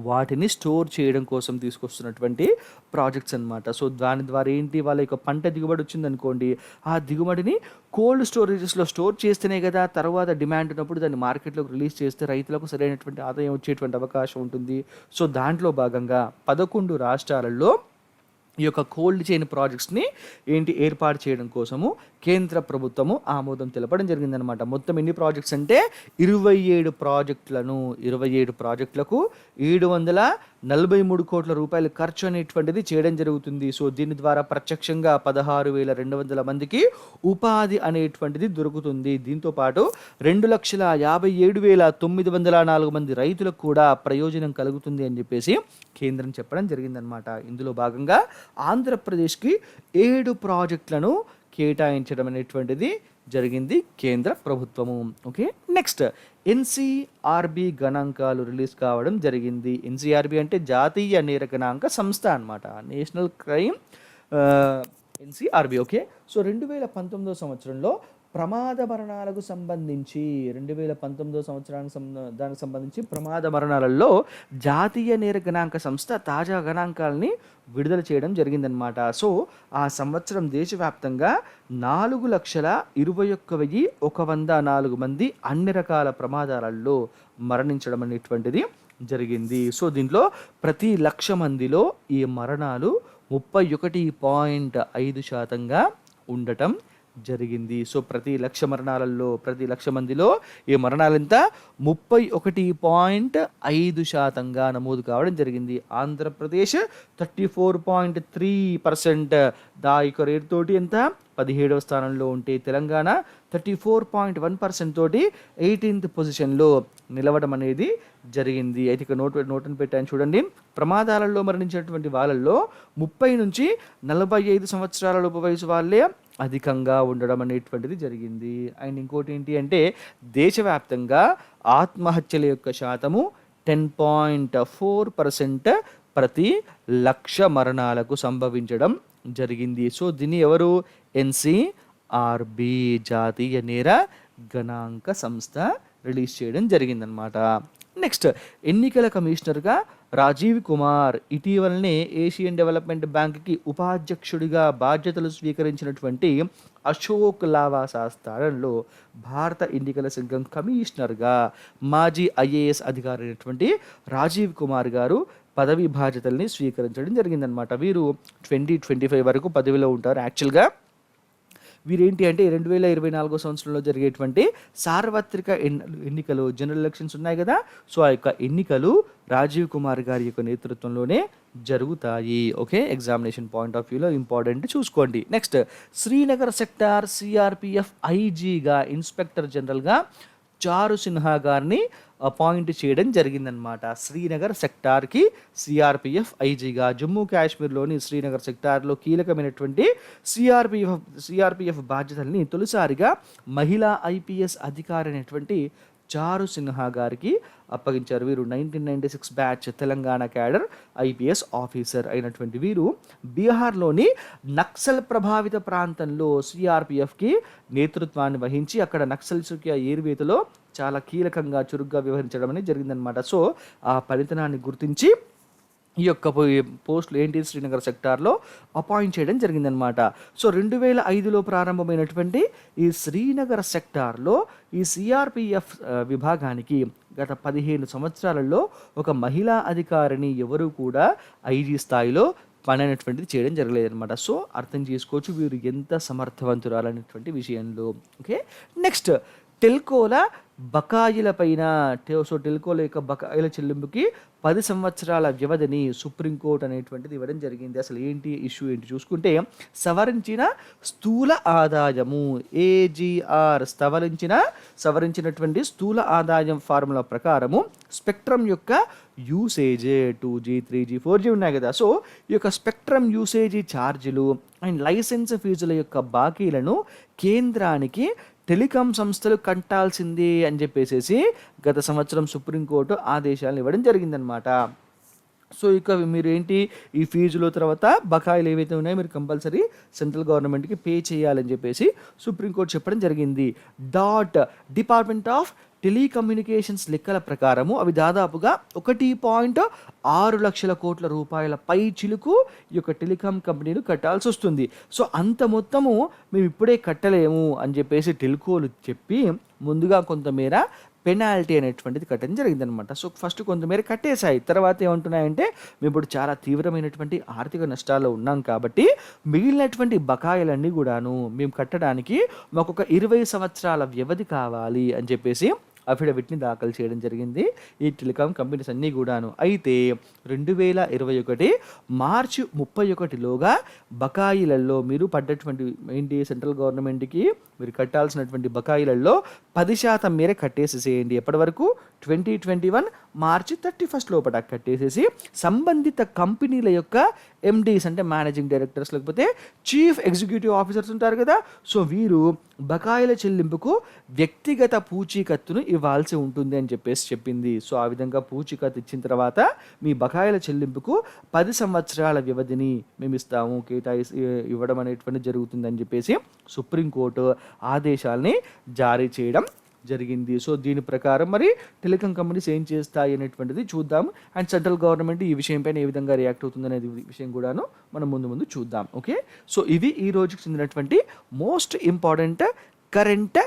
వాటిని స్టోర్ చేయడం కోసం తీసుకొస్తున్నటువంటి ప్రాజెక్ట్స్ అనమాట. సో దాని ద్వారా ఏంటి, వాళ్ళ యొక్క పంట దిగుబడి వచ్చిందనుకోండి, ఆ దిగుబడిని కోల్డ్ స్టోరేజెస్లో స్టోర్ చేస్తేనే కదా తర్వాత డిమాండ్ ఉన్నప్పుడు దాన్ని మార్కెట్లోకి రిలీజ్ చేస్తే రైతులకు సరైనటువంటి ఆదాయం వచ్చేటువంటి అవకాశం ఉంటుంది. సో దాంట్లో భాగంగా 11 రాష్ట్రాలలో ఈ యొక్క కోల్డ్ చైన్ ప్రాజెక్ట్స్ని ఏర్పాటు చేయడం కోసము కేంద్ర ప్రభుత్వము ఆమోదం తెలపడం జరిగిందనమాట. మొత్తం ఎన్ని ప్రాజెక్ట్స్ అంటే 27 ప్రాజెక్టులకు 743 కోట్ల రూపాయల ఖర్చు అనేటువంటిది చేయడం జరుగుతుంది. సో దీని ద్వారా ప్రత్యక్షంగా 16,200 మందికి ఉపాధి అనేటువంటిది దొరుకుతుంది. దీంతోపాటు 2,57,904 మంది రైతులకు కూడా ప్రయోజనం కలుగుతుంది అని చెప్పేసి కేంద్రం చెప్పడం జరిగిందనమాట. ఇందులో భాగంగా ఆంధ్రప్రదేశ్కి 7 ప్రాజెక్టులను కేటాయించడం అనేటువంటిది జరిగింది కేంద్ర ప్రభుత్వము. ఓకే, నెక్స్ట్ ఎన్సీఆర్బి గణాంకాలు రిలీజ్ కావడం జరిగింది. ఎన్సీఆర్బి అంటే జాతీయ నేర గణాంక సంస్థ అనమాట, national crime NCRB. Okay, so 2019 సంవత్సరంలో ప్రమాద మరణాలకు సంబంధించి 2019 సంవత్సరానికి దానికి సంబంధించి ప్రమాద మరణాలలో జాతీయ నేర గణాంక సంస్థ తాజా గణాంకాలని విడుదల చేయడం జరిగిందనమాట. సో ఆ సంవత్సరం దేశవ్యాప్తంగా 4,21,104 మంది అన్ని రకాల ప్రమాదాలలో మరణించడం అనేటువంటిది జరిగింది. సో దీంట్లో ప్రతి 1,00,000 మందిలో ఈ మరణాలు 31.5% ఉండటం జరిగింది. సో ప్రతి 1,00,000 మందిలో ఈ మరణాలు ఎంత 31.5%గా నమోదు కావడం జరిగింది. ఆంధ్రప్రదేశ్ 34.3% యొక్క రేట్ తోటి ఎంత 17వ స్థానంలో ఉంటే తెలంగాణ 34.1% తోటి 18th పొజిషన్లో నిలవడం అనేది జరిగింది. అయితే ఇక నోటును పెట్టాను చూడండి. ప్రమాదాలలో మరణించినటువంటి వాళ్ళల్లో 30 నుంచి 45 సంవత్సరాల లోపు వయసు వాళ్ళే అధికంగా ఉండడం అనేటువంటిది జరిగింది. అండ్ ఇంకోటి ఏంటి అంటే దేశవ్యాప్తంగా ఆత్మహత్యల యొక్క శాతము 10.4% ప్రతి 1,00,000 మరణాలకు సంభవించడం జరిగింది. సో దీన్ని ఎవరు? ఎన్సీఆర్బి జాతీయ నేర గణాంక సంస్థ రిలీజ్ చేయడం జరిగిందనమాట. నెక్స్ట్ ఎన్నికల కమిషనర్గా రాజీవ్ కుమార్ ఇటీవలనే ఏషియన్ డెవలప్మెంట్ బ్యాంక్కి ఉపాధ్యక్షుడిగా బాధ్యతలు స్వీకరించినటువంటి అశోక్ లావాసా స్థానంలో భారత ఎన్నికల సంఘం కమిషనర్గా మాజీ ఐఏఎస్ అధికారి అయినటువంటి రాజీవ్ కుమార్ గారు పదవి బాధ్యతల్ని స్వీకరించడం జరిగిందనమాట. వీరు 2025 వరకు పదవిలో ఉంటారు. యాక్చువల్గా వీరేంటి అంటే 2024 సంవత్సరంలో జరిగేటువంటి సార్వత్రిక ఎన్నికలు జనరల్ ఎలక్షన్స్ ఉన్నాయి కదా, సో ఆ యొక్క ఎన్నికలు రాజీవ్ కుమార్ గారి యొక్క నేతృత్వంలోనే జరుగుతాయి. ఓకే, ఎగ్జామినేషన్ పాయింట్ ఆఫ్ వ్యూలో ఇంపార్టెంట్ చూసుకోండి. నెక్స్ట్ శ్రీనగర్ సెక్టార్ సిఆర్పిఎఫ్ ఐజీగా ఇన్స్పెక్టర్ జనరల్గా చారు సిన్హా గారిని అపాయింట్ చేయడం జరిగిందనమాట. శ్రీనగర్ సెక్టార్కి సిఆర్పిఎఫ్ ఐజీగా జమ్మూ కాశ్మీర్లోని శ్రీనగర్ సెక్టార్లో కీలకమైనటువంటి సిఆర్పిఎఫ్ బాధ్యతల్ని తొలిసారిగా మహిళా ఐపీఎస్ అధికారి అయినటువంటి చారు సిన్హా గారికి అప్పగించారు. వీరు 1996 batch Telangana cadre IPS officer అయినటువంటి వీరు బీహార్లోని నక్సల్ ప్రభావిత ప్రాంతంలో సిఆర్పిఎఫ్కి నేతృత్వాన్ని వహించి అక్కడ నక్సల్స్ ఏరివేతలో చాలా కీలకంగా చురుగ్గా వ్యవహరించడం అనేది జరిగిందనమాట. సో ఆ పనితనాన్ని గుర్తించి ఈ యొక్క పోస్టులు ఏంటి శ్రీనగర్ సెక్టార్లో అపాయింట్ చేయడం జరిగిందనమాట. సో 2005లో ప్రారంభమైనటువంటి ఈ శ్రీనగర్ సెక్టార్లో ఈ సిఆర్పిఎఫ్ విభాగానికి గత 15 సంవత్సరాలలో ఒక మహిళా అధికారిని ఎవరు కూడా ఐజీ స్థాయిలో పని అనేటువంటిది చేయడం జరగలేదన్నమాట. సో అర్థం చేసుకోవచ్చు వీరు ఎంత సమర్థవంతురాలనేటువంటి విషయంలో. ఓకే, నెక్స్ట్ టెల్కోల బకాయిల పైన సో టెల్కోల యొక్క బకాయిల చెల్లింపుకి 10 సంవత్సరాల వ్యవధిని సుప్రీంకోర్టు అనేటువంటిది ఇవ్వడం జరిగింది. అసలు ఏంటి ఇష్యూ ఏంటి చూసుకుంటే, సవరించిన స్థూల ఆదాయము ఏజీఆర్ సవరించినటువంటి స్థూల ఆదాయం ఫార్ములా ప్రకారము స్పెక్ట్రమ్ యొక్క యూసేజే 2G 3G 4G ఉన్నాయి కదా. సో ఈ యొక్క స్పెక్ట్రమ్ యూసేజీ ఛార్జీలు అండ్ లైసెన్స్ ఫీజుల యొక్క బాకీలను కేంద్రానికి టెలికాం సంస్థలు కట్టాల్సిందే అని చెప్పేసి గత సంవత్సరం సుప్రీంకోర్టు ఆదేశాలను ఇవ్వడం జరిగిందనమాట. సో ఇక మీరు ఏంటి, ఈ ఫీజులు తర్వాత బకాయిలు ఏవైతే ఉన్నాయో మీరు కంపల్సరీ సెంట్రల్ గవర్నమెంట్కి పే చేయాలని చెప్పేసి సుప్రీంకోర్టు చెప్పడం జరిగింది. డిపార్ట్మెంట్ ఆఫ్ టెలికమ్యూనికేషన్స్ లెక్కల ప్రకారము అవి దాదాపుగా 1.6 లక్షల కోట్ల రూపాయల పై చిలుకు ఈ యొక్క టెలికాం కంపెనీలు కట్టాల్సి వస్తుంది. సో అంత మొత్తము మేము ఇప్పుడే కట్టలేము అని చెప్పేసి టెల్కోలు చెప్పి ముందుగా కొంతమేర పెనాల్టీ అనేటువంటిది కట్టడం జరిగిందనమాట. సో ఫస్ట్ కొంతమేర కట్టేశాయి. తర్వాత ఏమంటున్నాయంటే, మేము ఇప్పుడు చాలా తీవ్రమైనటువంటి ఆర్థిక నష్టాల్లో ఉన్నాం కాబట్టి మిగిలినటువంటి బకాయిలన్నీ కూడాను మేము కట్టడానికి మాకు ఒక 20 సంవత్సరాల వ్యవధి కావాలి అని చెప్పేసి అఫిడవిట్ని దాఖలు చేయడం జరిగింది ఈ టెలికాం కంపెనీస్ అన్నీ కూడాను. అయితే 2021 మార్చి 31లోగా బకాయిలలో మీరు పడ్డటువంటి ఏంటి, సెంట్రల్ గవర్నమెంట్కి మీరు కట్టాల్సినటువంటి బకాయిలలో 10% మేర కట్టేసేసేయండి. ఎప్పటి వరకు? 2021 మార్చి 31 లోపల కట్టేసేసి సంబంధిత కంపెనీల యొక్క ఎండీస్ అంటే మేనేజింగ్ డైరెక్టర్స్ లేకపోతే చీఫ్ ఎగ్జిక్యూటివ్ ఆఫీసర్స్ ఉంటారు కదా. సో వీరు బకాయిల చెల్లింపుకు వ్యక్తిగత పూచీకత్తును ఇవ్వాల్సి ఉంటుంది అని చెప్పేసి చెప్పింది. సో ఆ విధంగా పూచీకత్తు ఇచ్చిన తర్వాత మీ బకాయిల చెల్లింపుకు 10 సంవత్సరాల వ్యవధిని మేము ఇస్తాము, ఇవ్వడం అనేటువంటి జరుగుతుందని చెప్పేసి సుప్రీంకోర్టు ఆదేశాలని జారీ చేయడం జరిగింది. సో దీని ప్రకారం మరి టెలికాం కంపెనీస్ ఏం చేస్తాయి అనేటువంటిది చూద్దాం. అండ్ సెంట్రల్ గవర్నమెంట్ ఈ విషయం పైన ఏ విధంగా రియాక్ట్ అవుతుంది అనేది విషయం కూడాను మనం ముందు చూద్దాం. ఓకే, సో ఇవి ఈ రోజుకి చెందినటువంటి మోస్ట్ ఇంపార్టెంట్ కరెంట్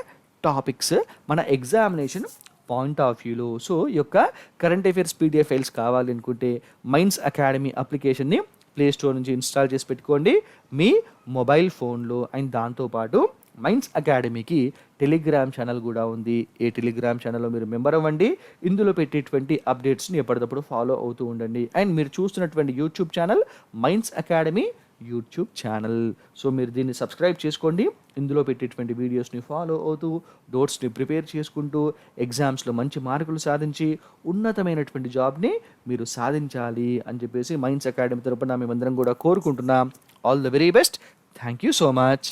టాపిక్స్ మన ఎగ్జామినేషన్ పాయింట్ ఆఫ్ వ్యూలో. సో ఈ యొక్క కరెంట్ అఫైర్స్ పీడిఎఫ్ ఫైల్స్ కావాలి అనుకుంటే మైన్స్ అకాడమీ అప్లికేషన్ని ప్లే స్టోర్ నుంచి ఇన్స్టాల్ చేసి పెట్టుకోండి మీ మొబైల్ ఫోన్లో. అండ్ దాంతోపాటు మైన్స్ అకాడమీకి టెలిగ్రామ్ ఛానల్ కూడా ఉంది. ఏ టెలిగ్రామ్ ఛానల్లో మీరు మెంబర్ అవ్వండి. ఇందులో పెట్టేటువంటి అప్డేట్స్ని ఎప్పటికప్పుడు ఫాలో అవుతూ ఉండండి. అండ్ మీరు చూస్తున్నటువంటి YouTube channel Mines Academy YouTube channel. So మీరు దీన్ని సబ్స్క్రైబ్ చేసుకోండి. ఇందులో పెట్టేటువంటి వీడియోస్ని ఫాలో అవుతూ నోట్స్ని ప్రిపేర్ చేసుకుంటూ ఎగ్జామ్స్లో మంచి మార్కులు సాధించి ఉన్నతమైనటువంటి జాబ్ని మీరు సాధించాలి అని చెప్పేసి మైన్స్ అకాడమీ తరపున మేమందరం కూడా కోరుకుంటున్నాం. All the very best. Thank you so much.